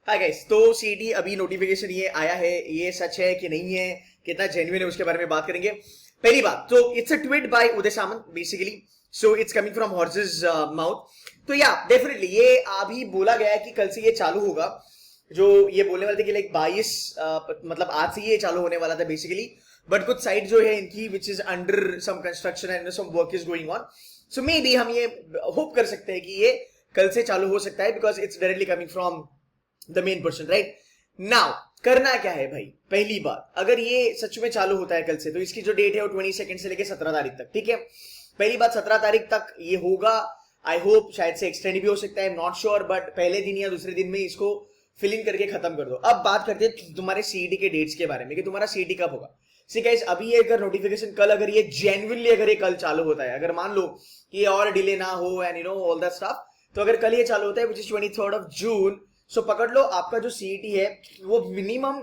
Hi guys, तो CET अभी notification ये आया है, ये सच है कि नहीं है, कितना जेन्युइन है, उसके बारे में बात करेंगे। पहली बात तो it's a tweet bye Uday Samant basically, so it's coming from horses mouth. तो या डेफिनेटली ये अभी बोला गया है कि कल से ये चालू होगा। जो ये बोलने वाले थे कि लाइक 22 मतलब आज से ये चालू होने वाला था बेसिकली, बट कुछ साइट जो है इनकी which is under some construction and some work is going on, so maybe हम ये होप कर सकते हैं कि ये कल से चालू हो सकता है, because it's directly coming from the main person, right. Now करना क्या है भाई, पहली बात अगर ये सच में चालू होता है कल से, तो इसकी जो डेट है वो 22 से लेकर 17 तारीख तक, ठीक है। पहली बात 17 तारीख तक ये होगा। आई होप शायद से एक्सटेंड भी हो सकता है, नॉट श्योर, बट पहले दिन या दूसरे दिन में इसको फिल इन करके खत्म कर दो। अब बात करते हैं तुम्हारे सीईटी के डेट्स के बारे में कि तुम्हारा सीईटी कब होगा। सी गाइस, अभी ये अगर नोटिफिकेशन कल, अगर ये जेन्युइनली अगर ये कल चालू होता है, अगर मान लो कि ये और डिले ना हो and you know all that stuff, तो अगर कल ये चालू होता है विच इज 23 जून, सो पकड़ लो आपका जो सीईटी है वो मिनिमम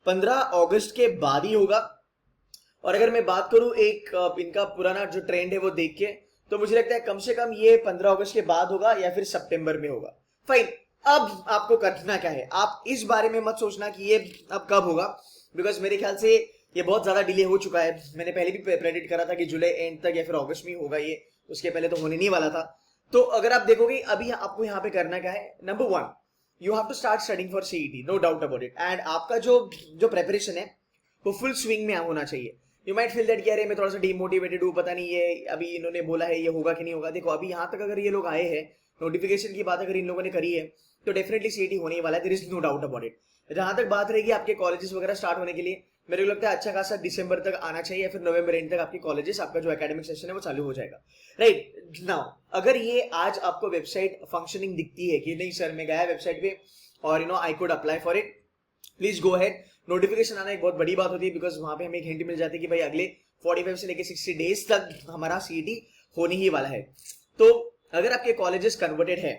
15 अगस्त के बाद ही होगा। और अगर मैं बात करूं एक इनका पुराना जो ट्रेंड है वो देख के, तो मुझे लगता है कम से कम ये 15 अगस्त के बाद होगा या फिर सितंबर में होगा। फाइन, अब आपको करना क्या है, आप इस बारे में मत सोचना कि ये अब कब होगा, बिकॉज मेरे ख्याल से ये बहुत ज्यादा डिले हो चुका है। मैंने पहले भी प्रेडिक्ट करा था कि जुलाई एंड तक या फिर अगस्त में होगा ये, उसके पहले तो होने नहीं वाला था। तो अगर आप देखोगे अभी आपको यहाँ पे करना क्या है, number 1 you have to start studying for CET, no doubt about it. And आपका जो प्रेपरेशन है वो फुल स्विंग में होना चाहिए। यू माइट फील दैट कि अरे मैं थोड़ा सा डिमोटिवेटेड हूँ, पता नहीं ये अभी इन्होंने बोला है ये होगा कि नहीं होगा। देखो अभी यहाँ तक अगर ये लोग आए हैं, नोटिफिकेशन की बात अगर इन लोगों ने करी है, तो डेफिनेटली सीईटी होने ही वाला है, there is no doubt about it. जहां तक बात रहेगी आपके कॉलेजेस वगैरह स्टार्ट होने के लिए, मेरे को लगता है अच्छा खासा दिसंबर तक आना चाहिए या फिर नवंबर एंड तक आपके कॉलेजेस, आपका जो एकेडमिक सेशन है वो चालू हो जाएगा, राइट। नाउ अगर ये आज आपको वेबसाइट फंक्शनिंग दिखती है कि नहीं सर मैं गया वेबसाइट पे और you know I could apply for it, please go ahead. Notification आना एक बहुत बड़ी बात होती है, बिकॉज वहां पे हमें एक हिंट मिल जाती है कि भाई अगले 45 से लेकर 60 डेज तक हमारा सीईटी होने ही वाला है। तो अगर आपके कॉलेजेस कन्वर्टेड है,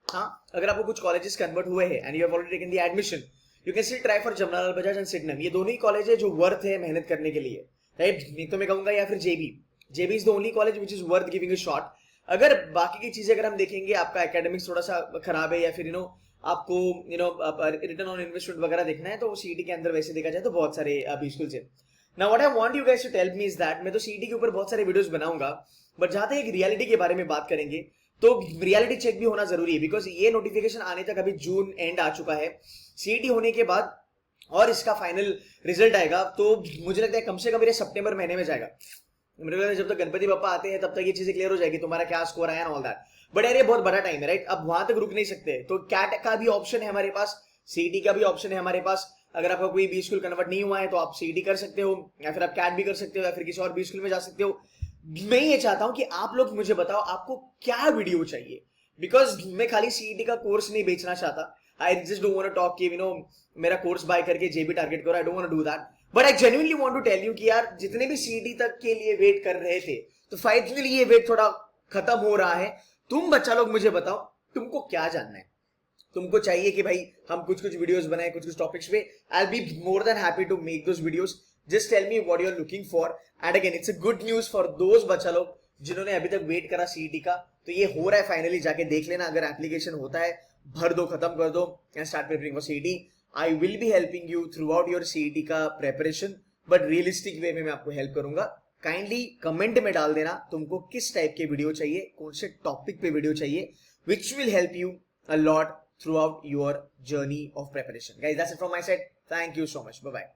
हाँ अगर आपको कुछ कॉलेजेस कन्वर्ट हुए हैं and you have already taken the admission, you can still try for Jamnalal Bajaj and Sydenham. ये दोनों ही कॉलेज है जो वर्थ है मेहनत करने के लिए, राइट। नहीं तो मैं कहूंगा या फिर JB is the only college which is worth giving a shot. अगर बाकी की चीजें अगर हम देखेंगे, आपका एकेडमिक्स थोड़ा सा खराब है या फिर आपको रिटर्न ऑन इन्वेस्टमेंट वगैरह देखना है, तो सीईटी के अंदर वैसे देखा जाए तो बहुत सारे अभी स्कूल्स है। Now what I want you guys to tell me is that मैं तो सीईटी के ऊपर बहुत सारे वीडियोस बनाऊंगा, बट जहां तक एक रियलिटी के बारे में बात करेंगे तो रियलिटी चेक भी होना जरूरी है, बिकॉज ये नोटिफिकेशन आने तक अभी जून एंड आ चुका है। सीईटी होने के बाद और इसका फाइनल रिजल्ट आएगा तो मुझे लगता है कम से कम मेरे सितंबर महीने में जाएगा। मेरे को लगता है जब तक गणपति बप्पा आते हैं तब तक ये चीजें क्लियर हो जाएगी, तुम्हारा क्या स्कोर आया ऑल दैट। बट यार ये बहुत बड़ा टाइम है, राइट। अब वहां तक रुक नहीं सकते, तो कैट का भी ऑप्शन है हमारे पास, सीईटी का भी ऑप्शन है हमारे पास। अगर आपका कोई बी स्कूल कन्वर्ट नहीं हुआ है तो आप सीईटी कर सकते हो, या फिर आप कैट भी कर सकते हो, या फिर किसी और बी स्कूल में जा सकते हो। मैं ये चाहता हूं कि आप लोग मुझे बताओ आपको क्या वीडियो चाहिए, बिकॉज मैं खाली सीईटी का कोर्स नहीं बेचना चाहता। I just don't want to talk कि मेरा कोर्स बाय करके जेबी टारगेट करो, I don't want to do that. But I genuinely want to tell you कि यार जितने भी सीईटी तक के लिए वेट कर रहे थे, तो फाइनली ये वेट थोड़ा खत्म हो रहा है। तुम बच्चा लोग मुझे बताओ तुमको क्या जानना है। तुमको चाहिए कि भाई हम कुछ कुछ वीडियोस बनाए कुछ कुछ टॉपिक्स पे, I will be more than happy to make those videos. Just tell me what you are looking for. And again it's a good news for those बच्चा लोग जिन्होंने अभी तक वेट करा सीईटी का, तो ये हो रहा है फाइनली, जाके देख लेना। अगर एप्लीकेशन होता है भर दो, खत्म कर दो and start preparing for CET. I will be helping you throughout your CET का प्रेपरेशन, बट रियलिस्टिक वे में मैं आपको हेल्प करूंगा। काइंडली कमेंट में डाल देना तुमको किस टाइप के वीडियो चाहिए, कौन से टॉपिक पे वीडियो चाहिए, which will help you a lot throughout your journey of preparation. Guys, that's it from my side. Thank you so much. Bye bye.